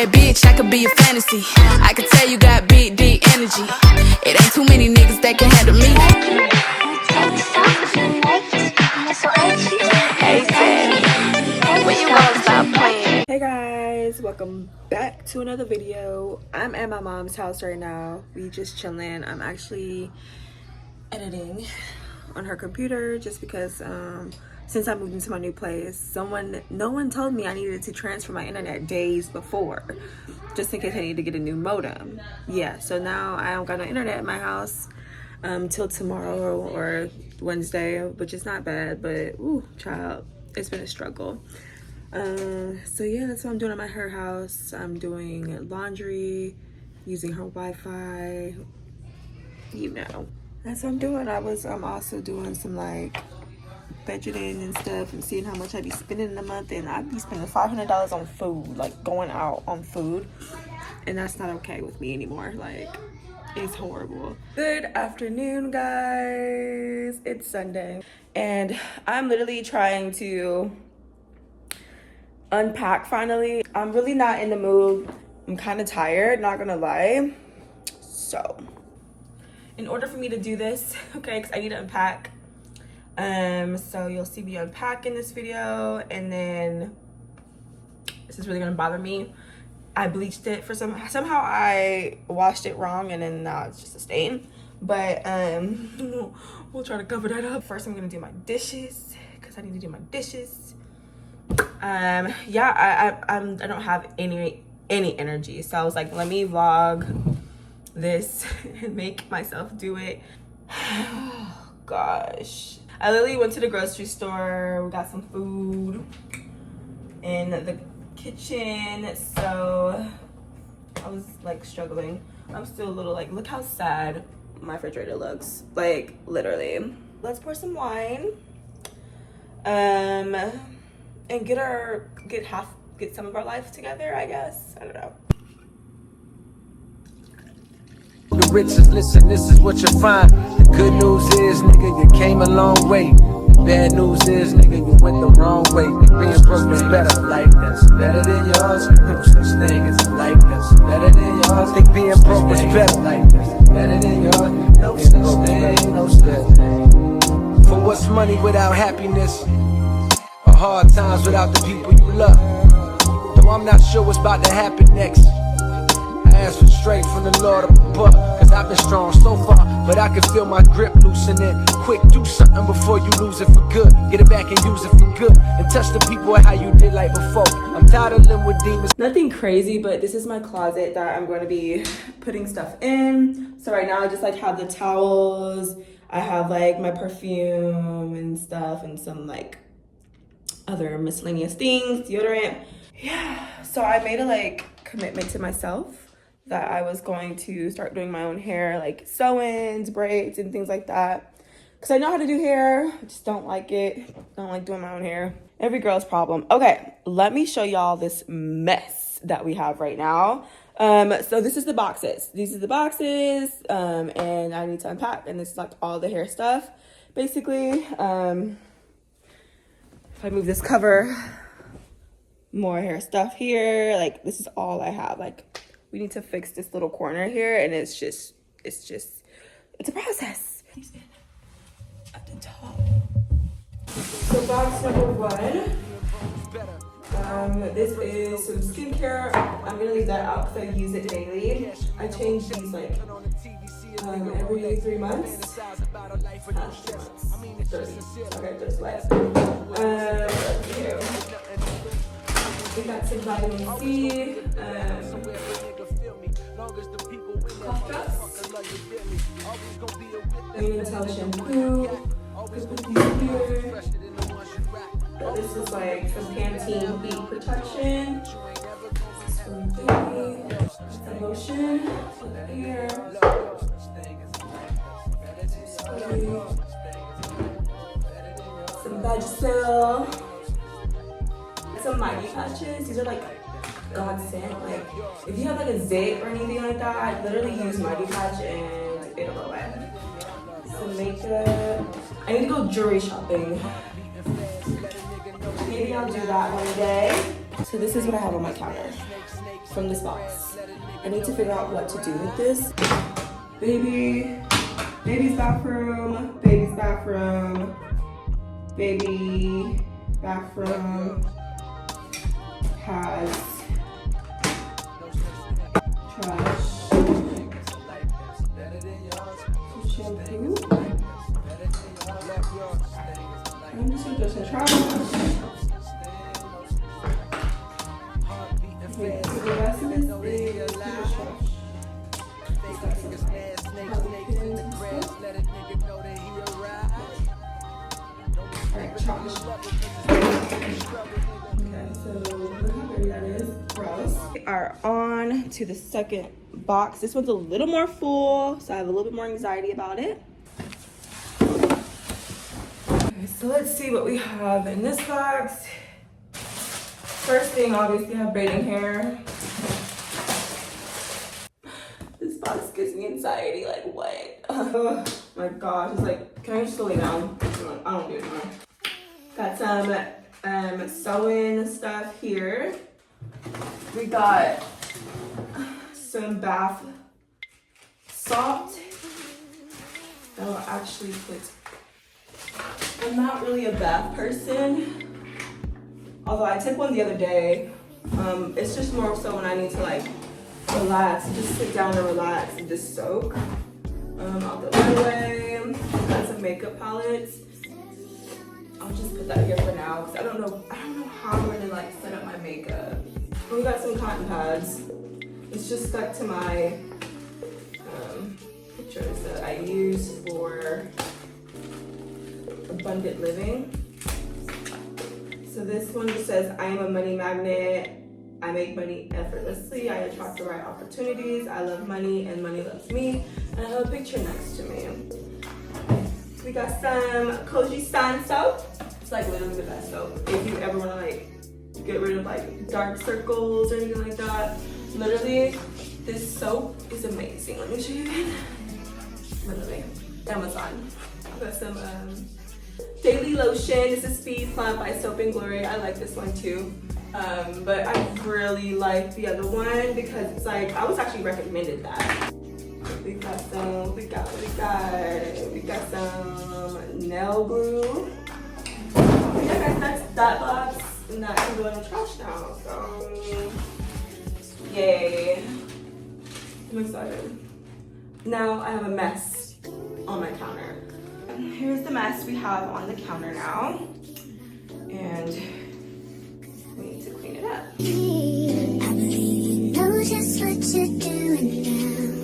bad bitch, I could be a fantasy. I could tell you got big, deep energy. It ain't too many niggas that can handle me. Hey, Teddy, when you gonna stop playing? Hey guys, welcome back to another video. I'm at my mom's house right now. We just chilling. I'm actually editing on her computer just because since I moved into my new place, no one told me I needed to transfer my internet days before, just in case I need to get a new modem. Yeah, so now I don't got no internet at my house till tomorrow or Wednesday, which is not bad, but ooh, child, it's been a struggle. So yeah, that's what I'm doing at her house. I'm doing laundry, using her Wi-Fi, you know. That's what I'm doing. I'm also doing some like budgeting and stuff and seeing how much I'd be spending in a month, and I'd be spending $500 on food, like going out on food, and that's not okay with me anymore. Like, it's horrible. Good afternoon, guys. It's Sunday, and I'm literally trying to unpack finally. I'm really not in the mood. I'm kind of tired, not gonna lie. So in order for me to do this, okay, because I need to unpack, so you'll see me unpack in this video, and then this is really gonna bother me. I bleached it for somehow I washed it wrong, and then now it's just a stain, but we'll try to cover that up. First I'm gonna do my dishes because I need to do my dishes. Yeah, I don't have any energy, so I was like, let me vlog this and make myself do it. Gosh, I literally went to the grocery store. We got some food in the kitchen, so I was like struggling. I'm still a little like, look how sad my refrigerator looks, like literally. Let's pour some wine and get some of our life together, I guess. I don't know. The riches, listen, this is what you find. The good news is, nigga, you came a long way. The bad news is, nigga, you went the wrong way. Being broke was better, like that's better than yours. No such thing as like that's better than yours. Think being broke was better, like that's better than yours. No such thing, no such thing. For what's money without happiness? Or hard times without the people you love? Though I'm not sure what's about to happen next. I ask for strength from the Lord above, cause I've been strong so far, but I can feel my grip loosening. Quick, do something before you lose it for good. Get it back and use it for good, and touch the people how you did like before. I'm tired of living with demons. Nothing crazy, but this is my closet that I'm going to be putting stuff in. So right now I just like have the towels, I have like my perfume and stuff, and some like other miscellaneous things, deodorant. Yeah, so I made a like commitment to myself that I was going to start doing my own hair, like sew-ins, braids, and things like that, because I know how to do hair. I just don't like it. Don't like doing my own hair. Every girl's problem. Okay, let me show y'all this mess that we have right now. So this is the boxes. These are the boxes, and I need to unpack, and this is like all the hair stuff, basically. If I move this cover, more hair stuff here. Like, this is all I have. Like, we need to fix this little corner here, and it's a process. At the top. So box number one. This is some skincare. I'm gonna leave that out because I use it daily. I change these like every 3 months. 30. Okay, just last. We got some vitamin C. Cough drops. Tell shampoo. Put these here. This is like some Pantene heat protection. Some lotion. Here. Some Vagisil. Some Mighty patches. These are like godsend. Like, if you have like a zit or anything like that, literally use Mighty patch and it'll go away. Some makeup. I need to go jewelry shopping. Maybe I'll do that one day. So this is what I have on my counter. from this box. I need to figure out what to do with this. Baby's bathroom, baby's bathroom, baby bathroom has trash, shampoo. I'm just gonna throw some trash. Okay, so the rest of this is trash. Alright, trash. Okay, so look how dirty that is. Gross. We are on to the second box. This one's a little more full, so I have a little bit more anxiety about it. Okay, so let's see what we have in this box. First thing, obviously, I have braiding hair. This box gives me anxiety, like what? Oh my gosh, it's like, can I just go lay down? I don't do it anymore. Got some sewing stuff here. We got some bath salt that will actually put. I'm not really a bath person, although I took one the other day. It's just more so when I need to like relax, just sit down and relax and just soak. Out the other way, got some makeup palettes. I'll just put that here for now because I don't know how I'm gonna like set up my makeup. We got some cotton pads. It's just stuck to my pictures that I use for abundant living. So this one just says, I am a money magnet. I make money effortlessly. I attract the right opportunities. I love money and money loves me. And I have a picture next to me. We got some Koji San soap. It's like literally the best soap. If you ever want to like get rid of like dark circles or anything like that. Literally, this soap is amazing. Let me show you again. Literally, Amazon. Got some daily lotion. This is Speed Plant by Soap and Glory. I like this one too. But I really like the other one because it's like, I was actually recommended that. We got some nail glue. Yeah guys, that's that box and that can go in the trash now. So, yay. I'm excited. Now I have a mess on my counter. And here's the mess we have on the counter now. And we need to clean it up. I believe you know just what you're doing now.